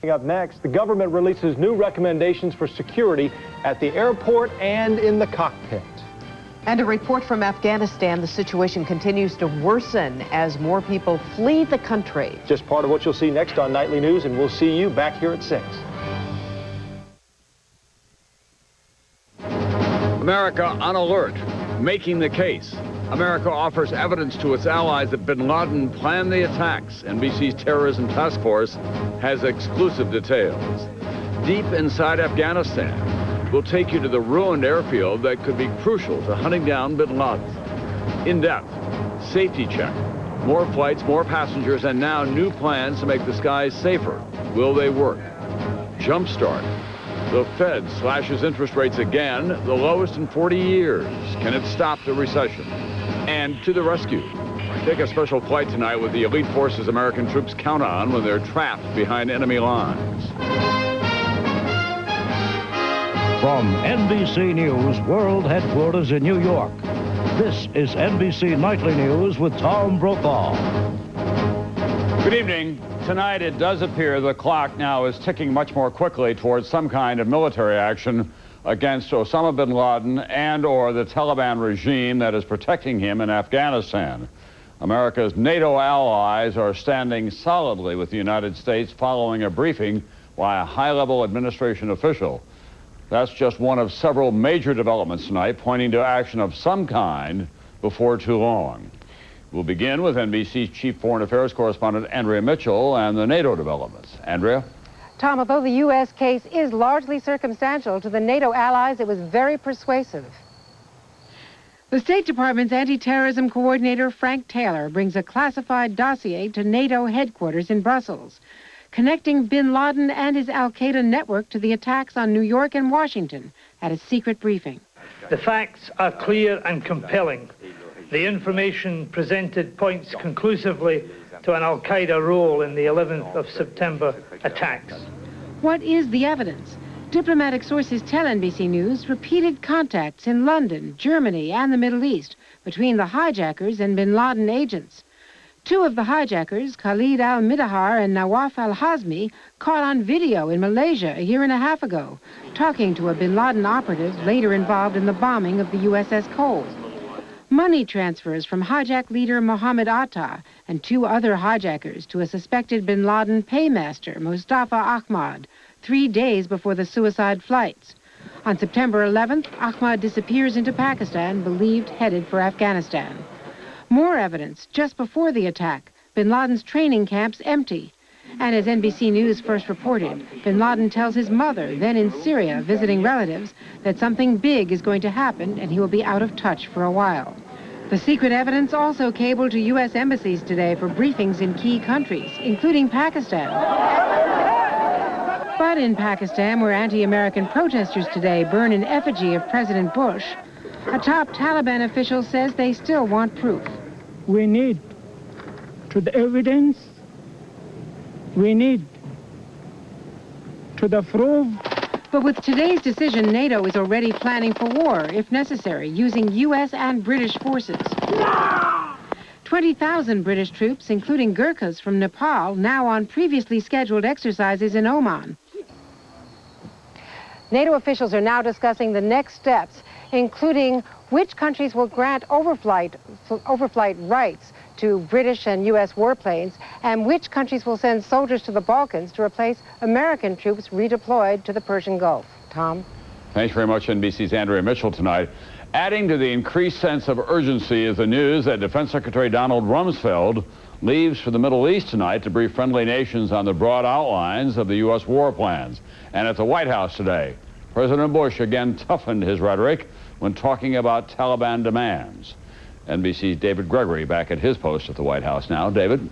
Up next, the government releases new recommendations for security at the airport and in the cockpit. And a report from Afghanistan, the situation continues to worsen as more people flee the country. Just part of what you'll see next on Nightly News, and we'll see you back here at 6. America on alert, making the case. America offers evidence to its allies that bin Laden planned the attacks. NBC's Terrorism Task Force has exclusive details. Deep inside Afghanistan, we'll take you to the ruined airfield that could be crucial to hunting down bin Laden. In depth, safety check, more flights, more passengers, and now new plans to make the skies safer. Will they work? Jumpstart. The Fed slashes interest rates again, the lowest in 40 years. Can it stop the recession? And to the rescue. Take a special flight tonight with the elite forces American troops count on when they're trapped behind enemy lines. From NBC News World Headquarters in New York, this is NBC Nightly News with Tom Brokaw. Good evening. Tonight, it does appear the clock now is ticking much more quickly towards some kind of military action against Osama bin Laden and/or the Taliban regime that is protecting him in Afghanistan. America's NATO allies are standing solidly with the United States following a briefing by a high-level administration official. That's just one of several major developments tonight pointing to action of some kind before too long. We'll begin with NBC's Chief Foreign Affairs Correspondent Andrea Mitchell and the NATO developments. Andrea? Tom, although the U.S. case is largely circumstantial, to the NATO allies it was very persuasive. The State Department's anti-terrorism coordinator, Frank Taylor, brings a classified dossier to NATO headquarters in Brussels, connecting bin Laden and his al-Qaeda network to the attacks on New York and Washington at a secret briefing. The facts are clear and compelling. The information presented points conclusively to an al-Qaeda role in the 11th of September attacks. What is the evidence? Diplomatic sources tell NBC News repeated contacts in London, Germany, and the Middle East between the hijackers and bin Laden agents. Two of the hijackers, Khalid al-Midahar and Nawaf al-Hazmi, caught on video in Malaysia a year and a half ago, talking to a bin Laden operative later involved in the bombing of the USS Cole. Money transfers from hijack leader Mohammed Atta and two other hijackers to a suspected bin Laden paymaster, Mustafa Ahmad, 3 days before the suicide flights. On September 11th, Ahmad disappears into Pakistan, believed headed for Afghanistan. More evidence just before the attack, bin Laden's training camps empty. And as NBC News first reported, bin Laden tells his mother, then in Syria visiting relatives, that something big is going to happen and he will be out of touch for a while. The secret evidence also cabled to U.S. embassies today for briefings in key countries, including Pakistan. But in Pakistan, where anti-American protesters today burn an effigy of President Bush, a top Taliban official says they still want proof. We need to the evidence. We need to the proof. But with today's decision, NATO is already planning for war, if necessary, using U.S. and British forces. 20,000 British troops, including Gurkhas from Nepal, now on previously scheduled exercises in Oman. NATO officials are now discussing the next steps, including which countries will grant overflight rights to British and U.S. warplanes, and which countries will send soldiers to the Balkans to replace American troops redeployed to the Persian Gulf. Tom? Thanks very much, NBC's Andrea Mitchell tonight. Adding to the increased sense of urgency is the news that Defense Secretary Donald Rumsfeld leaves for the Middle East tonight to brief friendly nations on the broad outlines of the U.S. war plans. And at the White House today, President Bush again toughened his rhetoric when talking about Taliban demands. NBC's David Gregory back at his post at the White House now. David?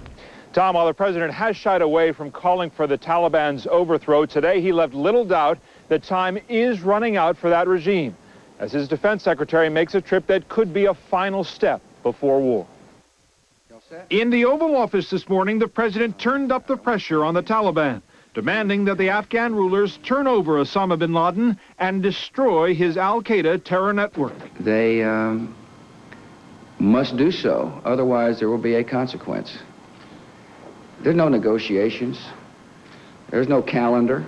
Tom, while the president has shied away from calling for the Taliban's overthrow, today he left little doubt that time is running out for that regime, as his defense secretary makes a trip that could be a final step before war. In the Oval Office this morning, the president turned up the pressure on the Taliban, demanding that the Afghan rulers turn over Osama bin Laden and destroy his al-Qaeda terror network. They must do so, otherwise there will be a consequence. There's no negotiations. There's no calendar.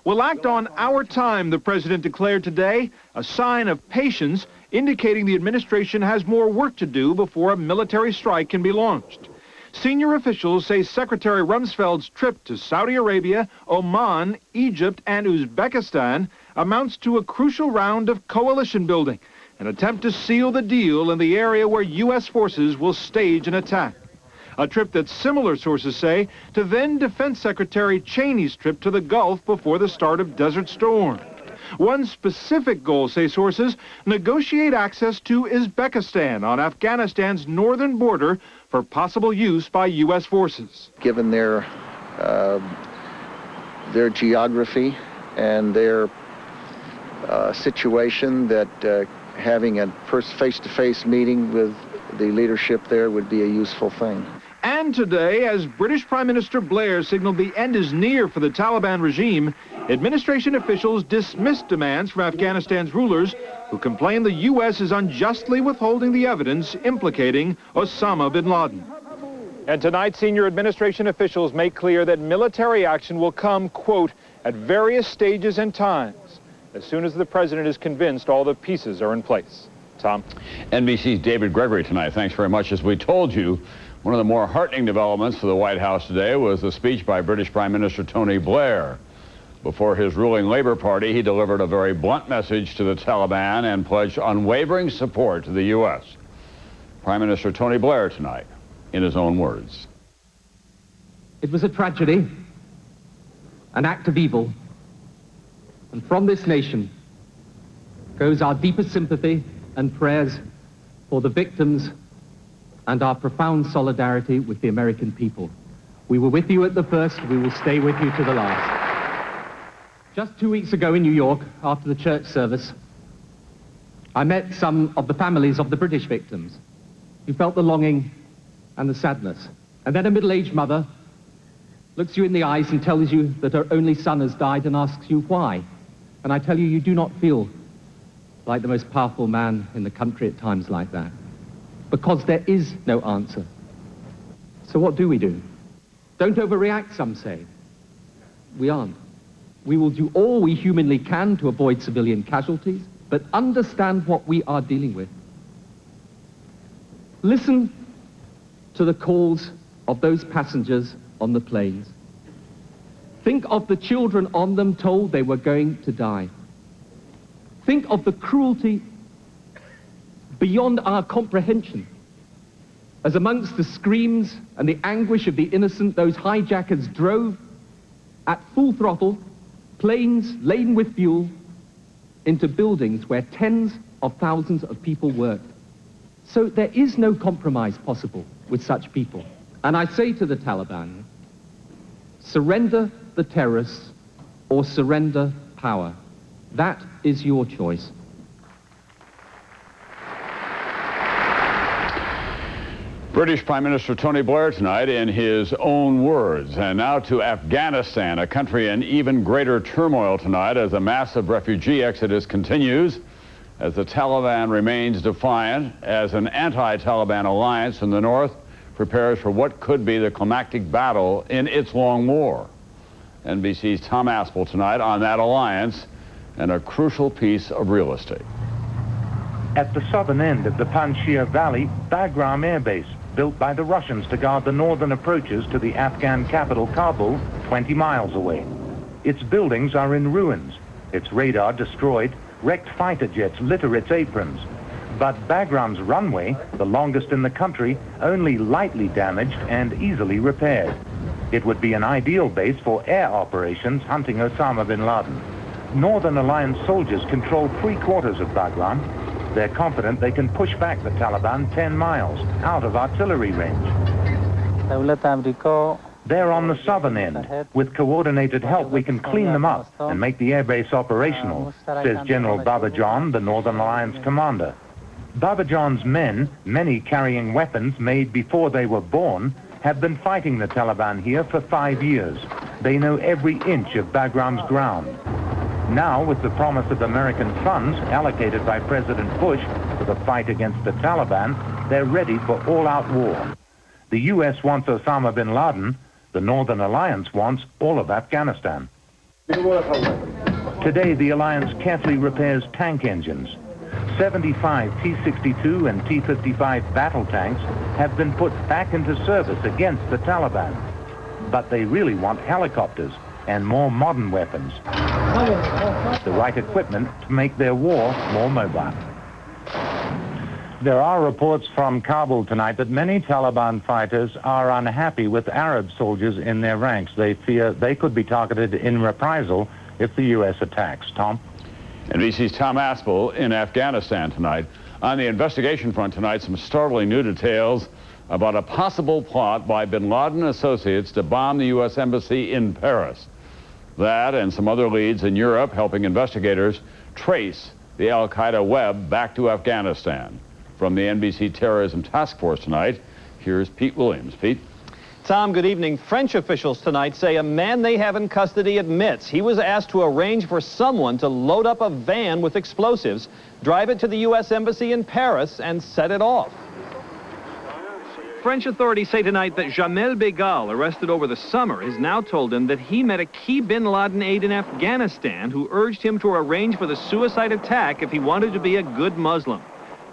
We'll act on our time, the president declared today, a sign of patience, indicating the administration has more work to do before a military strike can be launched. Senior officials say Secretary Rumsfeld's trip to Saudi Arabia, Oman, Egypt, and Uzbekistan amounts to a crucial round of coalition building, an attempt to seal the deal in the area where U.S. forces will stage an attack. A trip that similar sources say to then Defense Secretary Cheney's trip to the Gulf before the start of Desert Storm. One specific goal, say sources, negotiate access to Uzbekistan on Afghanistan's northern border for possible use by U.S. forces. Given their geography and their situation, that having a face-to-face meeting with the leadership there would be a useful thing. And today, as British Prime Minister Blair signaled the end is near for the Taliban regime, administration officials dismissed demands from Afghanistan's rulers who complain the U.S. is unjustly withholding the evidence implicating Osama bin Laden. And tonight, senior administration officials make clear that military action will come, quote, at various stages and times, as soon as the president is convinced all the pieces are in place. Tom? NBC's David Gregory tonight. Thanks very much. As we told you, one of the more heartening developments for the White House today was the speech by British Prime Minister Tony Blair. Before his ruling Labour Party, he delivered a very blunt message to the Taliban and pledged unwavering support to the U.S. Prime Minister Tony Blair tonight, in his own words. It was a tragedy, an act of evil, and from this nation goes our deepest sympathy and prayers for the victims and our profound solidarity with the American people. We were with you at the first, we will stay with you to the last. Just 2 weeks ago in New York, after the church service, I met some of the families of the British victims who felt the longing and the sadness. And then a middle-aged mother looks you in the eyes and tells you that her only son has died and asks you why. And I tell you, you do not feel like the most powerful man in the country at times like that. Because there is no answer. So what do we do? Don't overreact, some say. We aren't. We will do all we humanly can to avoid civilian casualties, but understand what we are dealing with. Listen to the calls of those passengers on the planes. Think of the children on them told they were going to die. Think of the cruelty beyond our comprehension, as amongst the screams and the anguish of the innocent, those hijackers drove at full throttle planes laden with fuel into buildings where tens of thousands of people worked. So there is no compromise possible with such people. And I say to the Taliban, surrender the terrorists or surrender power. That is your choice. British Prime Minister Tony Blair tonight in his own words. And now to Afghanistan, a country in even greater turmoil tonight as a massive refugee exodus continues, as the Taliban remains defiant, as an anti-Taliban alliance in the north prepares for what could be the climactic battle in its long war. NBC's Tom Aspel tonight on that alliance and a crucial piece of real estate. At the southern end of the Panjshir Valley, Bagram Air Base, built by the Russians to guard the northern approaches to the Afghan capital, Kabul, 20 miles away. Its buildings are in ruins, its radar destroyed, wrecked fighter jets litter its aprons. But Bagram's runway, the longest in the country, only lightly damaged and easily repaired. It would be an ideal base for air operations hunting Osama bin Laden. Northern Alliance soldiers control 3/4 of Bagram. They're confident they can push back the Taliban 10 miles out of artillery range. They're on the southern end. With coordinated help, we can clean them up and make the airbase operational, says General Babajan, the Northern Alliance commander. Babajan's men, many carrying weapons made before they were born, have been fighting the Taliban here for 5 years. They know every inch of Bagram's ground. Now, with the promise of American funds allocated by President Bush for the fight against the Taliban, they're ready for all-out war. The U.S. wants Osama bin Laden, The Northern Alliance wants all of Afghanistan. Today, the alliance carefully repairs tank engines. 75 T-62 and T-55 battle tanks have been put back into service against the Taliban. But they really want helicopters and more modern weapons. The right equipment to make their war more mobile. There are reports from Kabul tonight that many Taliban fighters are unhappy with Arab soldiers in their ranks. They fear they could be targeted in reprisal if the U.S. attacks. Tom? NBC's Tom Aspel in Afghanistan tonight. On the investigation front tonight, some startling new details about a possible plot by bin Laden associates to bomb the U.S. Embassy in Paris. That and some other leads in Europe helping investigators trace the al-Qaeda web back to Afghanistan. From the NBC Terrorism Task Force tonight, here's Pete Williams. Pete? Tom, good evening. French officials tonight say a man they have in custody admits he was asked to arrange for someone to load up a van with explosives, drive it to the U.S. Embassy in Paris, and set it off. French authorities say tonight that Jamel Begal, arrested over the summer, has now told him that he met a key bin Laden aide in Afghanistan who urged him to arrange for the suicide attack if he wanted to be a good Muslim.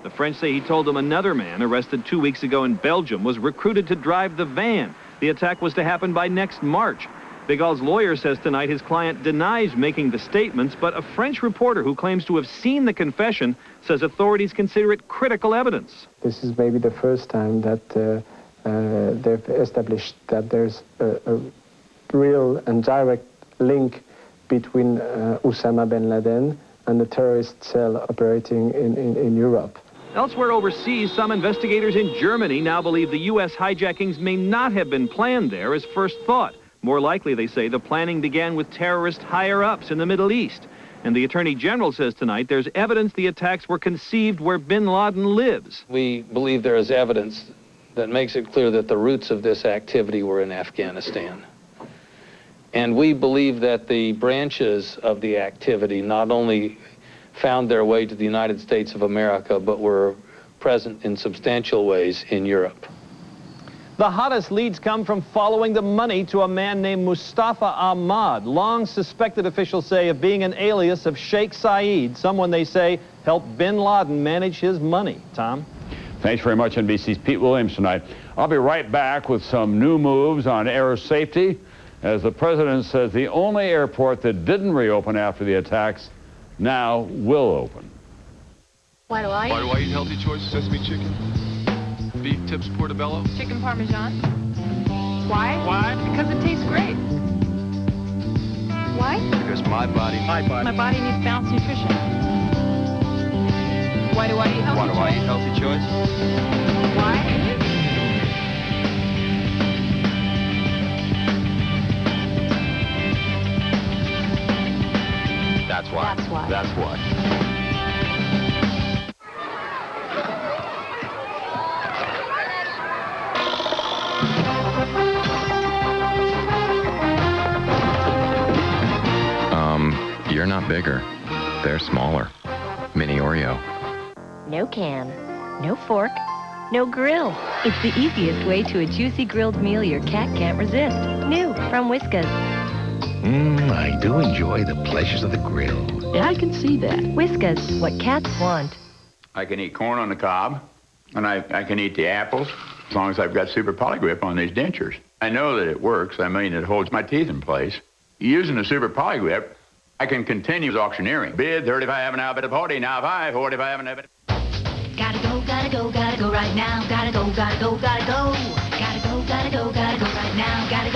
The French say he told them another man, arrested 2 weeks ago in Belgium, was recruited to drive the van. The attack was to happen by next March. Begal's lawyer says tonight his client denies making the statements, but a French reporter who claims to have seen the confession says authorities consider it critical evidence. This is maybe the first time that they've established that there's a real and direct link between Osama bin Laden and the terrorist cell operating in Europe. Elsewhere overseas, some investigators in Germany now believe the U.S. hijackings may not have been planned there as first thought. More likely, they say, the planning began with terrorist higher-ups in the Middle East. And the Attorney General says tonight there's evidence the attacks were conceived where bin Laden lives. We believe there is evidence that makes it clear that the roots of this activity were in Afghanistan. And we believe that the branches of the activity not only found their way to the United States of America, but were present in substantial ways in Europe. The hottest leads come from following the money to a man named Mustafa Ahmad, long suspected, officials say, of being an alias of Sheikh Saeed, someone they say helped bin Laden manage his money. Tom? Thanks very much, NBC's Pete Williams tonight. I'll be right back with some new moves on air safety, as the president says the only airport that didn't reopen after the attacks now will open. Why do I eat healthy choices? Sesame chicken, beef tips portobello, chicken parmesan. Why? Why? Because it tastes great. Why? Because my body needs balanced nutrition. Why do I eat healthy choices? Why do I eat healthy choices? Why? That's why. That's why. That's why. You're not bigger. They're smaller. Mini Oreo. No can, no fork, no grill. It's the easiest way to a juicy grilled meal your cat can't resist. New from Whiskas. I do enjoy the pleasures of the grill. Yeah, I can see that. Whiskas, what cats want. I can eat corn on the cob, and I can eat the apples, as long as I've got super polygrip on these dentures. I know that it works. I mean, it holds my teeth in place. Using the super polygrip, I can continue auctioneering. Bid 35 and now bid 40, now 5, 45 and now bid. Gotta go right now. Gotta go. Gotta go right now. Gotta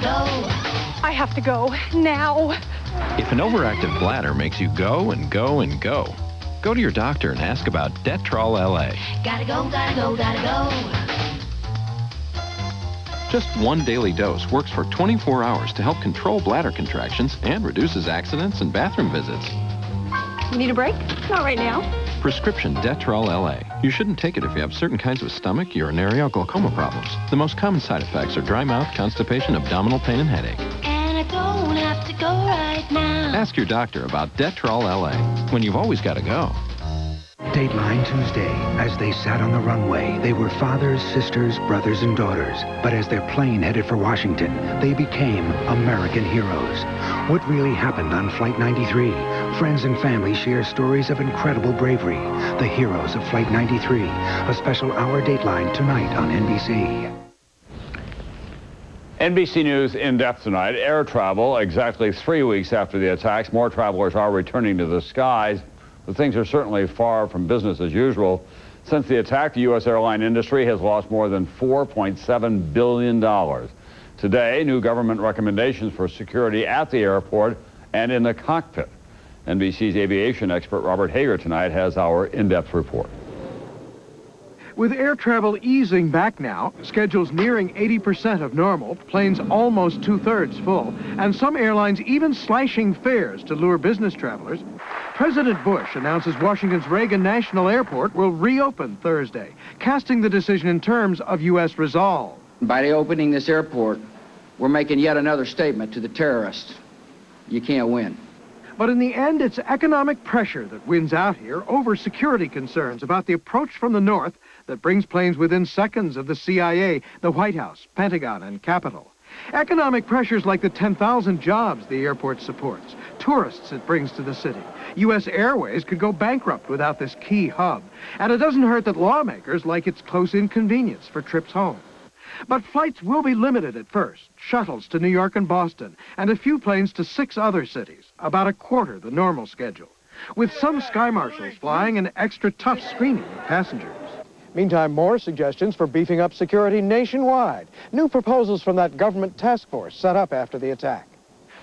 go. I have to go now. If an overactive bladder makes you go and go and go, go to your doctor and ask about Detrol LA. Gotta go. Just one daily dose works for 24 hours to help control bladder contractions and reduces accidents and bathroom visits. Need a break? Not right now. Prescription Detrol LA. You shouldn't take it if you have certain kinds of stomach, urinary, or glaucoma problems. The most common side effects are dry mouth, constipation, abdominal pain, and headache. And I don't have to go right now. Ask your doctor about Detrol LA when you've always got to go. Dateline Tuesday. As they sat on the runway, they were fathers, sisters, brothers, and daughters. But as their plane headed for Washington, they became American heroes. What really happened on Flight 93? Friends and family share stories of incredible bravery. The heroes of Flight 93. A special hour Dateline tonight on NBC. NBC News in depth tonight. Air travel exactly 3 weeks after the attacks. More travelers are returning to the skies, but things are certainly far from business as usual. Since the attack, the U.S. airline industry has lost more than $4.7 billion. Today, new government recommendations for security at the airport and in the cockpit. NBC's aviation expert Robert Hager tonight has our in-depth report. With air travel easing back now, schedules nearing 80% of normal, planes almost two-thirds full, and some airlines even slashing fares to lure business travelers, President Bush announces Washington's Reagan National Airport will reopen Thursday, casting the decision in terms of U.S. resolve. By opening this airport, we're making yet another statement to the terrorists. You can't win. But in the end, it's economic pressure that wins out here over security concerns about the approach from the north that brings planes within seconds of the CIA, the White House, Pentagon, and Capitol. Economic pressures like the 10,000 jobs the airport supports, tourists it brings to the city. U.S. Airways could go bankrupt without this key hub. And it doesn't hurt that lawmakers like its close inconvenience for trips home. But flights will be limited at first. Shuttles to New York and Boston, and a few planes to 6 other cities, about a quarter the normal schedule, with some sky marshals flying an extra tough screening of passengers. Meantime, more suggestions for beefing up security nationwide. New proposals from that government task force set up after the attack.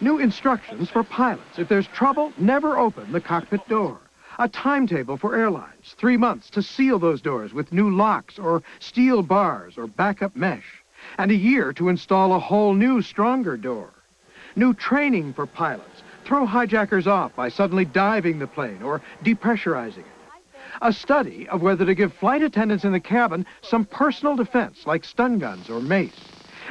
New instructions for pilots. If there's trouble, never open the cockpit door. A timetable for airlines, 3 months to seal those doors with new locks or steel bars or backup mesh, and a year to install a whole new, stronger door. New training for pilots. Throw hijackers off by suddenly diving the plane or depressurizing it. A study of whether to give flight attendants in the cabin some personal defense like stun guns or mace.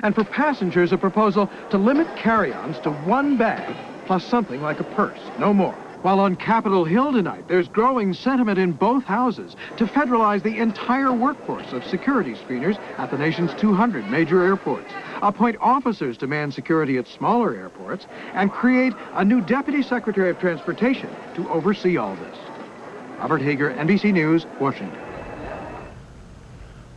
And for passengers, a proposal to limit carry-ons to 1 bag plus something like a purse, no more. While on Capitol Hill tonight, there's growing sentiment in both houses to federalize the entire workforce of security screeners at the nation's 200 major airports, appoint officers to man security at smaller airports, and create a new Deputy Secretary of Transportation to oversee all this. Robert Hager, NBC News, Washington.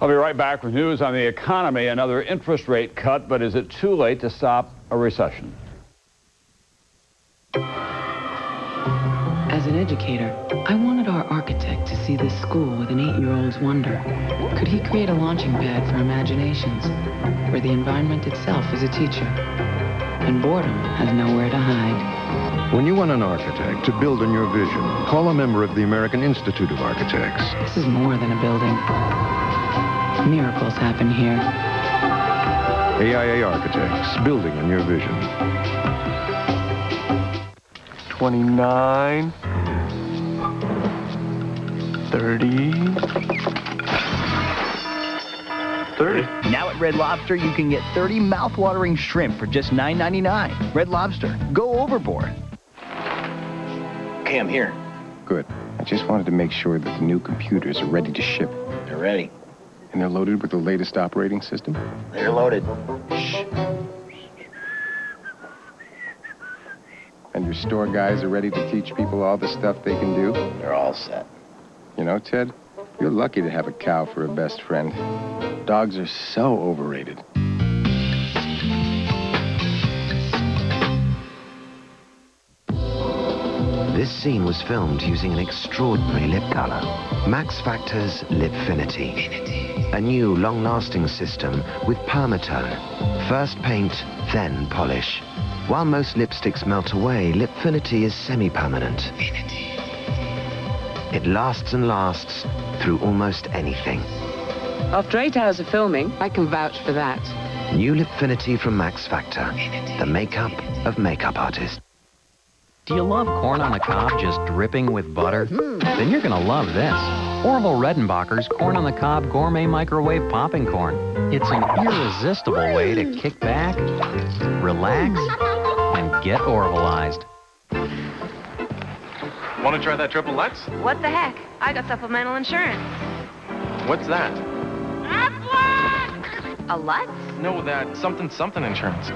I'll be right back with news on the economy. Another interest rate cut, but is it too late to stop a recession? As an educator, I wanted our architect to see this school with an 8-year-old's wonder. Could he create a launching pad for imaginations, where the environment itself is a teacher, and boredom has nowhere to hide? When you want an architect to build on your vision, call a member of the American Institute of Architects. This is more than a building. Miracles happen here. AIA Architects, building on your vision. 29, 30. Now at Red Lobster, you can get 30 mouth-watering shrimp for just $9.99. Red Lobster, go overboard. Okay, I'm here. Good. I just wanted to make sure that the new computers are ready to ship. They're ready. And they're loaded with the latest operating system? They're loaded. Shh. And your store guys are ready to teach people all the stuff they can do? They're all set. You know, Ted, you're lucky to have a cow for a best friend. Dogs are so overrated. This scene was filmed using an extraordinary lip color, Max Factor's Lipfinity. A new, long-lasting system with permatone. First paint, then polish. While most lipsticks melt away, Lipfinity is semi-permanent. It lasts and lasts through almost anything. After 8 hours of filming, I can vouch for that. New Lipfinity from Max Factor, the makeup of makeup artists. Do you love corn on the cob just dripping with butter? Then you're gonna love this. Orville Redenbacher's Corn on the Cob Gourmet Microwave Popping Corn. It's an irresistible way to kick back, relax, and get Orvilleized. Want to try that triple Lux? What the heck? I got supplemental insurance. What's that? A Lutz? No, that something insurance.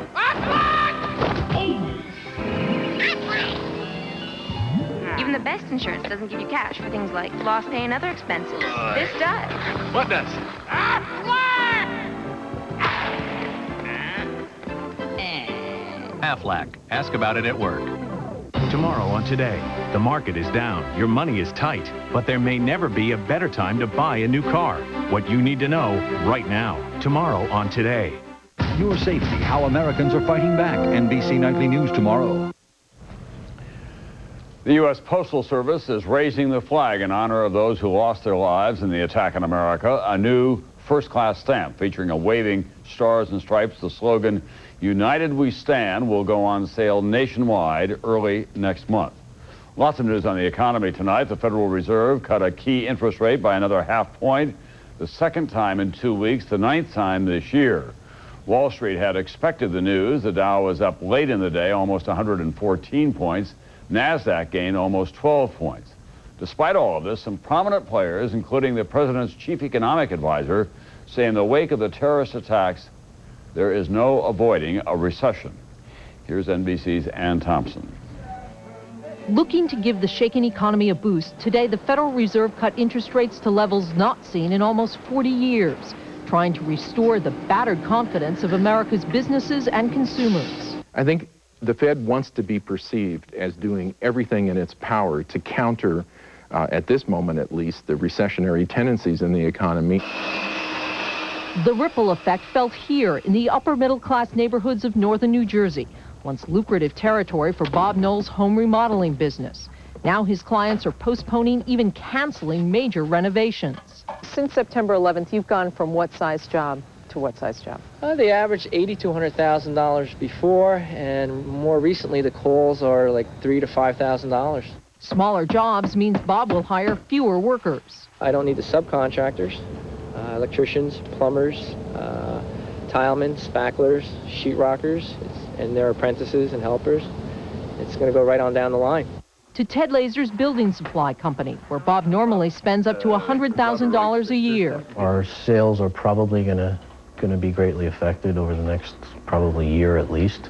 Even the best insurance doesn't give you cash for things like lost pay and other expenses. This does. What does? Aflac. Ask about it at work. Tomorrow on Today, the market is down, your money is tight, but there may never be a better time to buy a new car. What you need to know right now. Tomorrow on Today. Your safety, how Americans are fighting back. NBC Nightly News tomorrow. The U.S. Postal Service is raising the flag in honor of those who lost their lives in the attack on America. A new first-class stamp featuring a waving stars and stripes. The slogan, "United We Stand," will go on sale nationwide early next month. Lots of news on the economy tonight. The Federal Reserve cut a key interest rate by another half point, the second time in 2 weeks, the 9th time this year. Wall Street had expected the news. The Dow was up late in the day, almost 114 points. NASDAQ gained almost 12 points. Despite all of this, some prominent players, including the president's chief economic advisor, say in the wake of the terrorist attacks, there is no avoiding a recession. Here's NBC's Ann Thompson. Looking to give the shaken economy a boost, today the Federal Reserve cut interest rates to levels not seen in almost 40 years, trying to restore the battered confidence of America's businesses and consumers. I think the Fed wants to be perceived as doing everything in its power to counter, at this moment at least, the recessionary tendencies in the economy. The ripple effect felt here in the upper middle class neighborhoods of northern New Jersey, once lucrative territory for Bob Knoll's home remodeling business. Now his clients are postponing, even canceling major renovations. Since September 11th, you've gone from what size job to what size job? They average $80,000 to $100,000 before, and more recently the calls are like $3,000 to $5,000. Smaller jobs means Bob will hire fewer workers. I don't need the subcontractors, electricians, plumbers, tilemen, spacklers, sheetrockers, and their apprentices and helpers. It's going to go right on down the line. To Ted Laser's building supply company, where Bob normally spends up to $100,000 a year. Our sales are probably going to be greatly affected over the next probably year at least.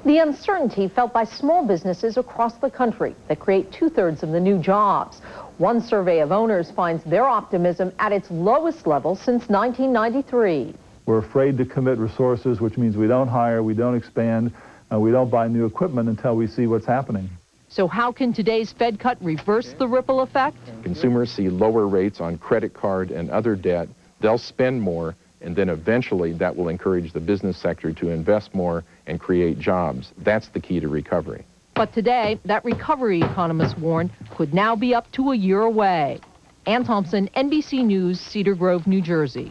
The uncertainty felt by small businesses across the country that create 2/3 of the new jobs. One survey of owners finds their optimism at its lowest level since 1993. We're afraid to commit resources, which means we don't hire, we don't expand, we don't buy new equipment until we see what's happening. So how can today's Fed cut reverse the ripple effect? Consumers see lower rates on credit card and other debt. They'll spend more, and then eventually that will encourage the business sector to invest more and create jobs. That's the key to recovery. But today, that recovery, economists warn, could now be up to a year away. Ann Thompson, NBC News, Cedar Grove, New Jersey.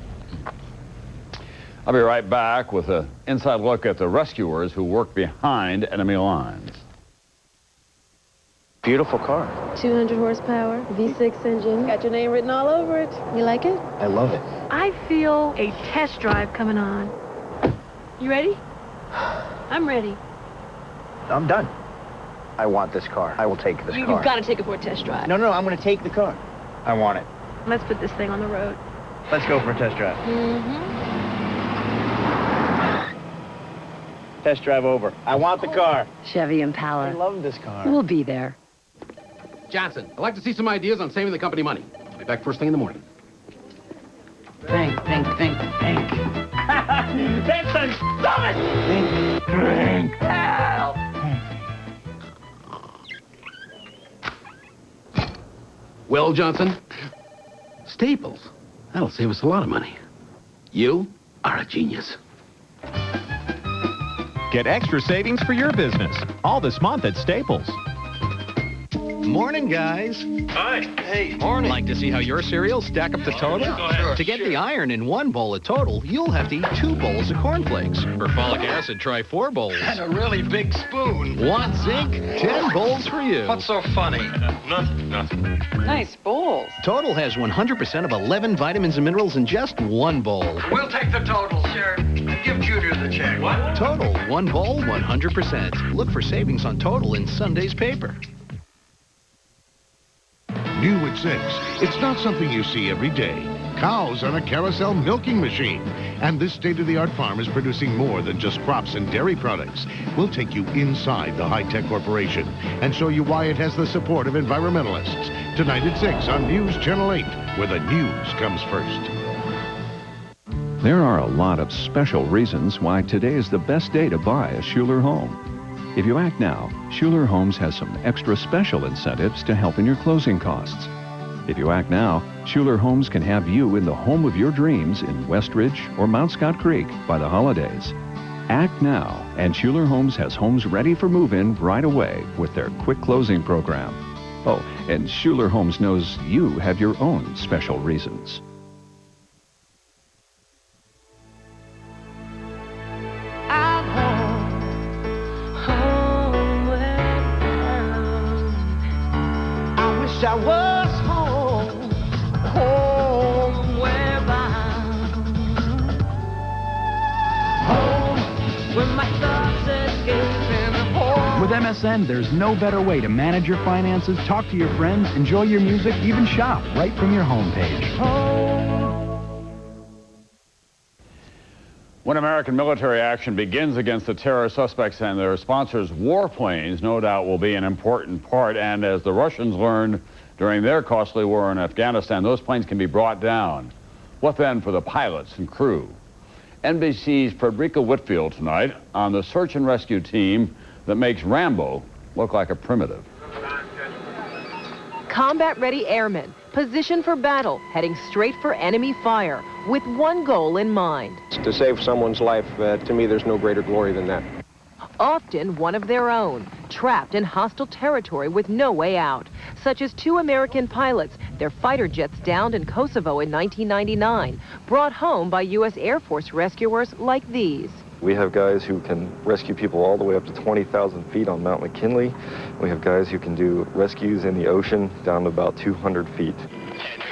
I'll be right back with an inside look at the rescuers who work behind enemy lines. Beautiful car. 200 horsepower, V6 engine. Got your name written all over it. You like it? I love it. I feel a test drive coming on. You ready? I'm ready. I'm done. I want this car. I will take this car. You've got to take it for a test drive. No, I'm going to take the car. I want it. Let's put this thing on the road. Let's go for a test drive. Test drive over. I want the car. Chevy Impala. I love this car. We'll be there. Johnson, I'd like to see some ideas on saving the company money. I'll be back first thing in the morning. Think. That's the dumbest! Think. Help! Well, Johnson, Staples. That'll save us a lot of money. You are a genius. Get extra savings for your business all this month at Staples. Morning, guys. Hi. Hey, morning. Like to see how your cereals stack up the total? Sure. To get the iron in 1 bowl of total, you'll have to eat 2 bowls of cornflakes. For folic acid, try 4 bowls. And a really big spoon. Want zinc? 10 bowls for you. What's so funny? Nothing. Nice bowls. Total has 100% of 11 vitamins and minerals in just 1 bowl. We'll take the total, sir. Give Junior the check. What? Total, 1 bowl, 100%. Look for savings on Total in Sunday's paper. New at 6. It's not something you see every day. Cows on a carousel milking machine. And this state-of-the-art farm is producing more than just crops and dairy products. We'll take you inside the high-tech corporation and show you why it has the support of environmentalists. Tonight at 6 on News Channel 8, where the news comes first. There are a lot of special reasons why today is the best day to buy a Schuler home. If you act now, Schuler Homes has some extra special incentives to help in your closing costs. If you act now, Schuler Homes can have you in the home of your dreams in Westridge or Mount Scott Creek by the holidays. Act now, and Schuler Homes has homes ready for move-in right away with their quick closing program. Oh, and Schuler Homes knows you have your own special reasons. I was home, homeward bound. Home, when my thoughts escaping home. With MSN, there's no better way to manage your finances, talk to your friends, enjoy your music, even shop right from your homepage. When American military action begins against the terror suspects and their sponsors' warplanes, no doubt will be an important part. And as the Russians learned during their costly war in Afghanistan, those planes can be brought down. What then for the pilots and crew? NBC's Frederica Whitfield tonight on the search and rescue team that makes Rambo look like a primitive. Combat-ready airmen, positioned for battle, heading straight for enemy fire, with one goal in mind. To save someone's life, to me, there's no greater glory than that. Often one of their own, trapped in hostile territory with no way out, such as 2 American pilots, their fighter jets downed in Kosovo in 1999, brought home by U.S. Air Force rescuers like these. We have guys who can rescue people all the way up to 20,000 feet on Mount McKinley. We have guys who can do rescues in the ocean down to about 200 feet.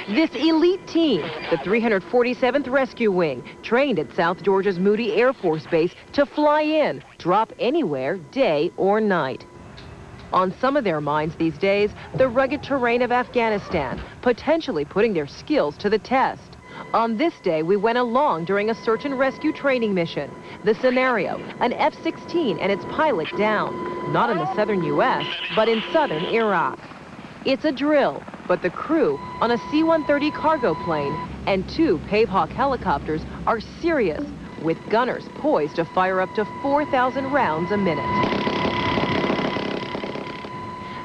This elite team, the 347th Rescue Wing, trained at South Georgia's Moody Air Force Base to fly in, drop anywhere, day or night. On some of their minds these days, the rugged terrain of Afghanistan, potentially putting their skills to the test. On this day, we went along during a search and rescue training mission. The scenario, an F-16 and its pilot down, not in the southern U.S., but in southern Iraq. It's a drill, but the crew on a C-130 cargo plane and 2 Pavehawk helicopters are serious, with gunners poised to fire up to 4,000 rounds a minute.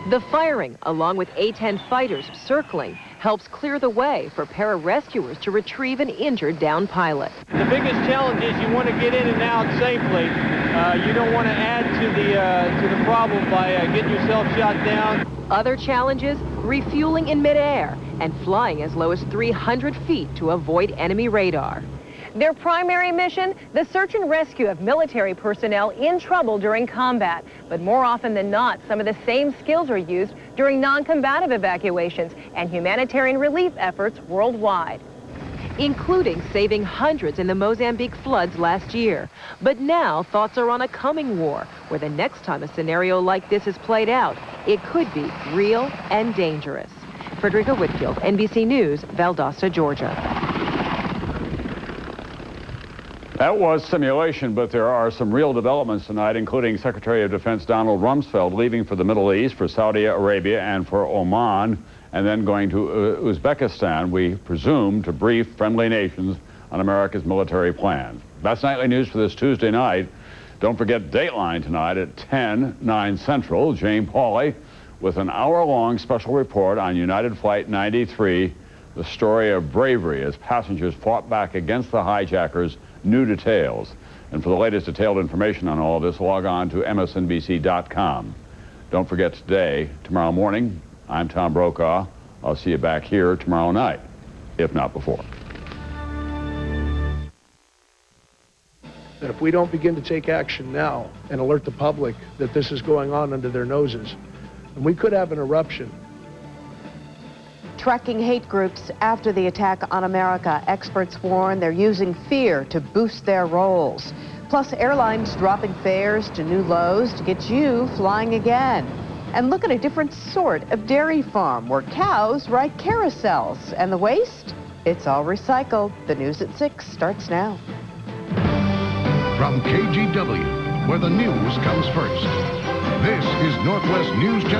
The firing, along with A-10 fighters circling, helps clear the way for pararescuers to retrieve an injured down pilot. The biggest challenge is you want to get in and out safely. You don't want to add to the problem by getting yourself shot down. Other challenges, refueling in midair and flying as low as 300 feet to avoid enemy radar. Their primary mission, the search and rescue of military personnel in trouble during combat. But more often than not, some of the same skills are used during non-combative evacuations and humanitarian relief efforts worldwide, including saving hundreds in the Mozambique floods last year. But now thoughts are on a coming war, where the next time a scenario like this is played out, it could be real and dangerous. Frederica Whitfield, NBC News, Valdosta, Georgia. That was simulation, but there are some real developments tonight, including Secretary of Defense Donald Rumsfeld leaving for the Middle East, for Saudi Arabia, and for Oman, and then going to Uzbekistan, we presume, to brief friendly nations on America's military plans. That's nightly news for this Tuesday night. Don't forget Dateline tonight at 10, 9 Central. Jane Pauley with an hour-long special report on United Flight 93, the story of bravery as passengers fought back against the hijackers. New details. And for the latest detailed information on all of this, log on to msnbc.com. Don't forget tomorrow morning, I'm Tom Brokaw. I'll see you back here tomorrow night, if not before. That if we don't begin to take action now and alert the public that this is going on under their noses, then we could have an eruption. Tracking hate groups after the attack on America, experts warn they're using fear to boost their rolls. Plus, airlines dropping fares to new lows to get you flying again. And look at a different sort of dairy farm where cows ride carousels. And the waste? It's all recycled. The news at 6 starts now. From KGW, where the news comes first, this is Northwest News Channel.